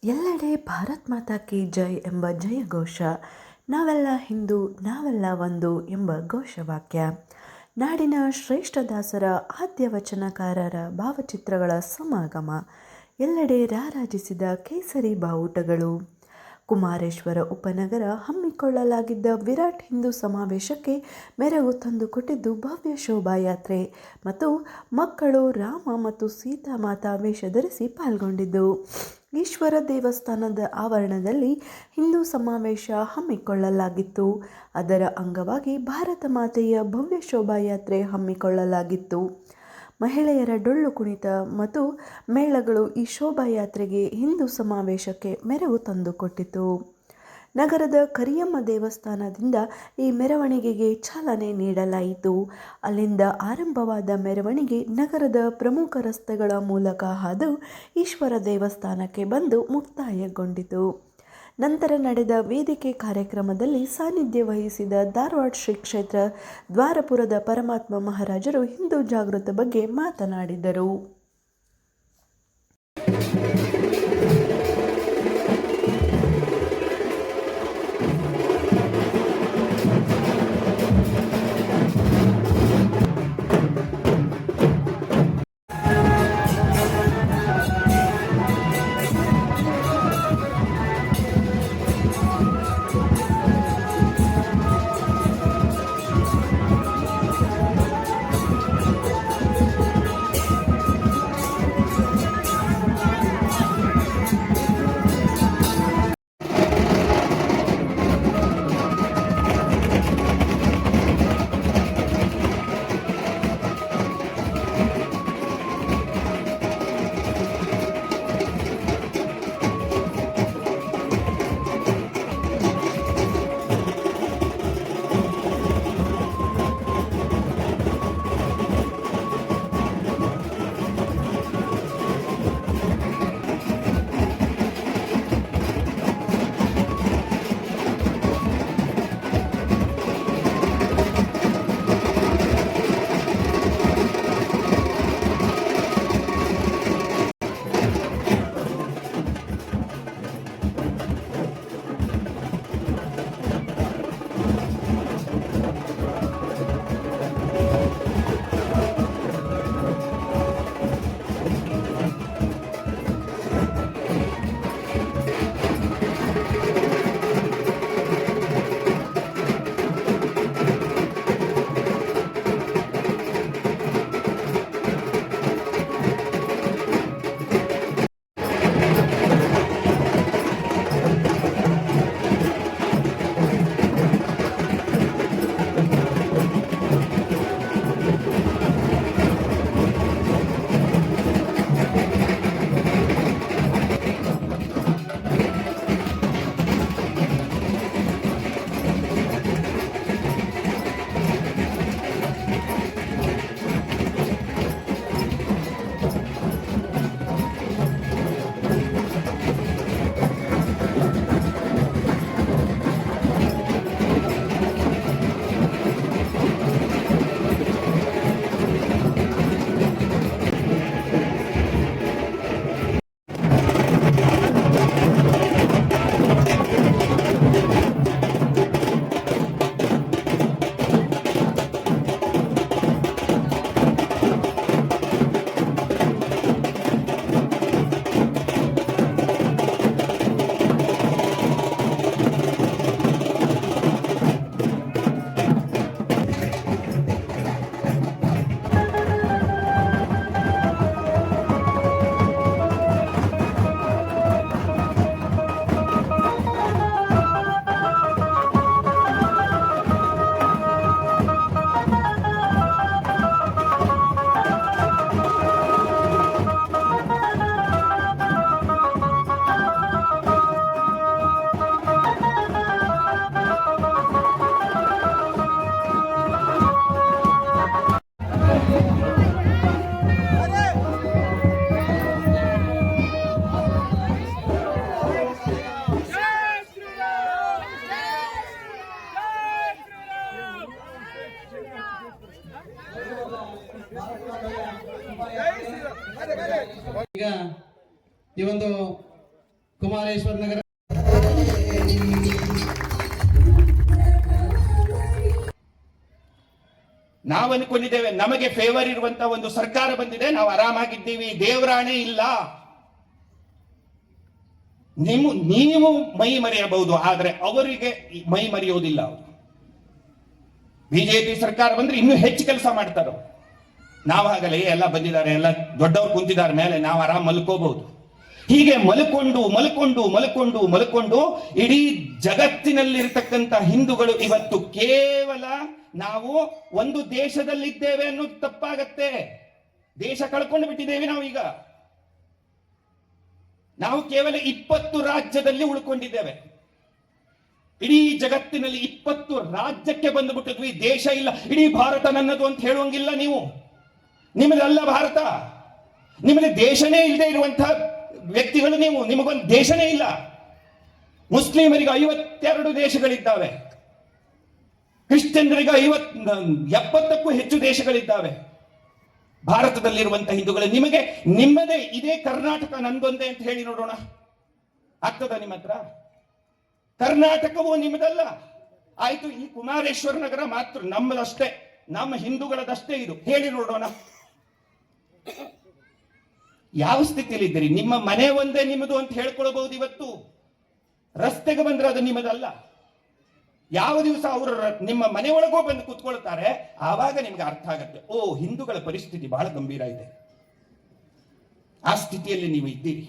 ಎಲ್ಲೆಡೆ ಭಾರತ್ ಮಾತಾ ಕಿ ಜೈ ಎಂಬ ಜಯಘೋಷ, ನಾವೆಲ್ಲ ಹಿಂದೂ ನಾವೆಲ್ಲ ಒಂದು ಎಂಬ ಘೋಷವಾಕ್ಯ, ನಾಡಿನ ಶ್ರೇಷ್ಠ ದಾಸರ ಆದ್ಯ ವಚನಕಾರರ ಭಾವಚಿತ್ರಗಳ ಸಮಾಗಮ, ಎಲ್ಲೆಡೆ ರಾರಾಜಿಸಿದ ಕೇಸರಿ ಬಾವುಟಗಳು. ಕುಮಾರೇಶ್ವರ ಉಪನಗರ ಹಮ್ಮಿಕೊಳ್ಳಲಾಗಿದ್ದ ವಿರಾಟ್ ಹಿಂದೂ ಸಮಾವೇಶಕ್ಕೆ ಮೆರುಗು ತಂದುಕೊಟ್ಟಿದ್ದು ಭವ್ಯ ಶೋಭಾಯಾತ್ರೆ ಮತ್ತು ಮಕ್ಕಳು ರಾಮ ಮತ್ತು ಸೀತಾಮಾತಾ ವೇಷ ಧರಿಸಿ ಪಾಲ್ಗೊಂಡಿದ್ದು. ಈಶ್ವರ ದೇವಸ್ಥಾನದ ಆವರಣದಲ್ಲಿ ಹಿಂದೂ ಸಮಾವೇಶ ಹಮ್ಮಿಕೊಳ್ಳಲಾಗಿತ್ತು. ಅದರ ಅಂಗವಾಗಿ ಭಾರತ ಮಾತೆಯ ಭವ್ಯ ಶೋಭಾಯಾತ್ರೆ ಹಮ್ಮಿಕೊಳ್ಳಲಾಗಿತ್ತು. ಮಹಿಳೆಯರ ಡೊಳ್ಳು ಕುಣಿತ ಮತ್ತು ಮೇಳಗಳು ಈ ಶೋಭಾಯಾತ್ರೆಗೆ ಹಿಂದೂ ಸಮಾವೇಶಕ್ಕೆ ಮೆರುಗು ತಂದುಕೊಟ್ಟಿತು. ನಗರದ ಕರಿಯಮ್ಮ ದೇವಸ್ಥಾನದಿಂದ ಈ ಮೆರವಣಿಗೆಗೆ ಚಾಲನೆ ನೀಡಲಾಯಿತು. ಅಲ್ಲಿಂದ ಆರಂಭವಾದ ಮೆರವಣಿಗೆ ನಗರದ ಪ್ರಮುಖ ರಸ್ತೆಗಳ ಮೂಲಕ ಹಾದು ಈಶ್ವರ ದೇವಸ್ಥಾನಕ್ಕೆ ಬಂದು ಮುಕ್ತಾಯಗೊಂಡಿತು. ನಂತರ ನಡೆದ ವೇದಿಕೆ ಕಾರ್ಯಕ್ರಮದಲ್ಲಿ ಸಾನ್ನಿಧ್ಯ ವಹಿಸಿದ ಧಾರವಾಡ ಶ್ರೀ ಕ್ಷೇತ್ರ ದ್ವಾರಪುರದ ಪರಮಾತ್ಮ ಮಹಾರಾಜರು ಹಿಂದೂ ಜಾಗೃತಿ ಬಗ್ಗೆ ಮಾತನಾಡಿದರು. ಈಗ ಈ ಒಂದು ಕುಮಾರೇಶ್ವರ ನಗರ ನಾವು ಅನ್ಕೊಂಡಿದ್ದೇವೆ ನಮಗೆ ಫೇವರ್ ಇರುವಂತ ಒಂದು ಸರ್ಕಾರ ಬಂದಿದೆ, ನಾವು ಆರಾಮಾಗಿದ್ದೀವಿ, ದೇವರಾಣೆ ಇಲ್ಲ. ನೀವು ಮೈ ಮರೆಯಬಹುದು, ಆದ್ರೆ ಅವರಿಗೆ ಮೈ ಮರೆಯೋದಿಲ್ಲ. ಅವರು ಬಿಜೆಪಿ ಸರ್ಕಾರ ಬಂದ್ರೆ ಇನ್ನೂ ಹೆಚ್ಚು ಕೆಲಸ ಮಾಡ್ತಾರೆ. ನಾವು ಹಾಗಲ್ಲ, ಎಲ್ಲ ಬಂದಿದ್ದಾರೆ, ಎಲ್ಲ ದೊಡ್ಡವರು ಕುಂತಿದ್ದಾರೆ ಮೇಲೆ, ನಾವು ಆರಾಮ್ ಮಲ್ಕೋಬಹುದು. ಹೀಗೆ ಮಲ್ಕೊಂಡು ಮಲ್ಕೊಂಡು ಮಲ್ಕೊಂಡು ಮಲ್ಕೊಂಡು ಇಡೀ ಜಗತ್ತಿನಲ್ಲಿರ್ತಕ್ಕಂಥ ಹಿಂದೂಗಳು ಇವತ್ತು ಕೇವಲ ನಾವು ಒಂದು ದೇಶದಲ್ಲಿದ್ದೇವೆ ಅನ್ನೋದು ತಪ್ಪಾಗತ್ತೆ. ದೇಶ ಕಳ್ಕೊಂಡು ಬಿಟ್ಟಿದ್ದೇವೆ ನಾವೀಗ. ನಾವು ಕೇವಲ 20 ರಾಜ್ಯದಲ್ಲಿ ಉಳ್ಕೊಂಡಿದ್ದೇವೆ. ಇಡೀ ಜಗತ್ತಿನಲ್ಲಿ 20 ರಾಜ್ಯಕ್ಕೆ ಬಂದುಬಿಟ್ಟಿದ್ವಿ, ದೇಶ ಇಲ್ಲ. ಇಡೀ ಭಾರತ ನನ್ನದು ಅಂತ ಹೇಳುವಂಗಿಲ್ಲ ನೀವು. ನಿಮ್ಮದಲ್ಲ ಭಾರತ, ನಿಮಗೆ ದೇಶನೇ ಇಲ್ಲದೆ ಇರುವಂತಹ ವ್ಯಕ್ತಿಗಳು ನೀವು. ನಿಮಗೊಂದು ದೇಶನೇ ಇಲ್ಲ. ಮುಸ್ಲಿಮರಿಗೆ 52 ದೇಶಗಳಿದ್ದಾವೆ, ಕ್ರಿಶ್ಚಿಯನ್ರಿಗೆ 70ಕ್ಕೂ ಹೆಚ್ಚು ದೇಶಗಳಿದ್ದಾವೆ. ಭಾರತದಲ್ಲಿರುವಂತಹ ಹಿಂದೂಗಳು ನಿಮಗೆ ನಿಮ್ಮದೇ ಇದೇ ಕರ್ನಾಟಕ ನಂದೊಂದೇ ಅಂತ ಹೇಳಿ ನೋಡೋಣ, ಆಗ್ತದ ನಿಮ್ಮ ಹತ್ರ? ಕರ್ನಾಟಕವೂ ನಿಮ್ಮದಲ್ಲ. ಆಯ್ತು, ಈ ಕುಮಾರೇಶ್ವರ ನಗರ ಮಾತ್ರ ನಮ್ಮದಷ್ಟೇ, ನಮ್ಮ ಹಿಂದೂಗಳದಷ್ಟೇ ಇದು, ಹೇಳಿ ನೋಡೋಣ. ಯಾವ ಸ್ಥಿತಿಯಲ್ಲಿದ್ದೀರಿ? ನಿಮ್ಮ ಮನೆ ಒಂದೇ ನಿಮ್ಮದು ಅಂತ ಹೇಳ್ಕೊಳ್ಬಹುದು. ಇವತ್ತು ರಸ್ತೆಗೆ ಬಂದ್ರೆ ಅದು ನಿಮ್ಮದಲ್ಲ. ಯಾವ ದಿವಸ ಅವರು ನಿಮ್ಮ ಮನೆ ಒಳಗೋ ಬಂದು ಕುತ್ಕೊಳ್ತಾರೆ, ಆವಾಗ ನಿಮ್ಗೆ ಅರ್ಥ ಆಗತ್ತೆ, ಓ, ಹಿಂದೂಗಳ ಪರಿಸ್ಥಿತಿ ಬಹಳ ಗಂಭೀರ ಇದೆ. ಆ ಸ್ಥಿತಿಯಲ್ಲಿ ನೀವು ಇದ್ದೀರಿ.